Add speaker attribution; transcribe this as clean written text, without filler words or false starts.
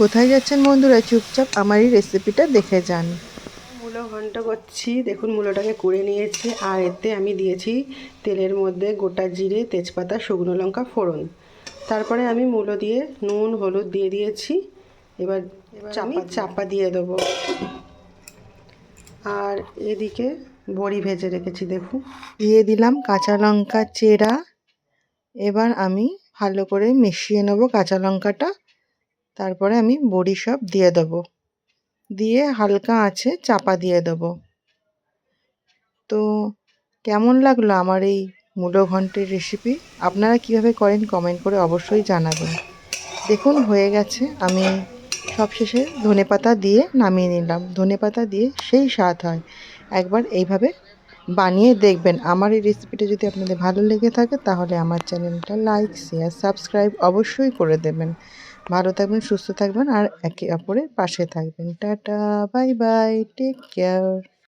Speaker 1: কোথায় যাচ্ছেন বন্ধুরা? চুপচাপ আমার এই রেসিপিটা দেখে যান।
Speaker 2: মূলো ঘন্ট করছি। দেখুন মূলোটাকে কুড়ে নিয়েছি, আর এতে আমি দিয়েছি তেলের মধ্যে গোটা জিরে, তেজপাতা, শুকনো লঙ্কা ফোড়ন। তারপরে আমি মূলো দিয়ে নুন হলুদ দিয়ে দিয়েছি। এবার আমি চাপা দিয়ে দেবো। আর এদিকে বড়ি ভেজে রেখেছি, দেখুন
Speaker 1: দিয়ে দিলাম কাঁচা লঙ্কা চেরা। এবার আমি ভালো করে মিশিয়ে নেবো কাঁচা লঙ্কাটা। তারপরে আমি বড়ি সব দিয়ে দেবো, দিয়ে হালকা আঁচে চাপা দিয়ে দেবো। তো কেমন লাগলো আমার এই মূলো ঘন্টের রেসিপি? আপনারা কিভাবে করেন কমেন্ট করে অবশ্যই জানাবেন। দেখুন হয়ে গেছে। আমি সবশেষে ধনেপাতা দিয়ে নামিয়ে নিলাম। ধনেপাতা দিয়ে সেই স্বাদ হয়। একবার এইভাবে বানিয়ে দেখবেন। আমার এই রেসিপিটা যদি আপনাদের ভালো লেগে থাকে তাহলে আমার চ্যানেলটা লাইক শেয়ার সাবস্ক্রাইব অবশ্যই করে দেবেন। ভালো থাকবেন, সুস্থ থাকবেন আর একে অপরের পাশে থাকবেন। Tata, bye bye, take care.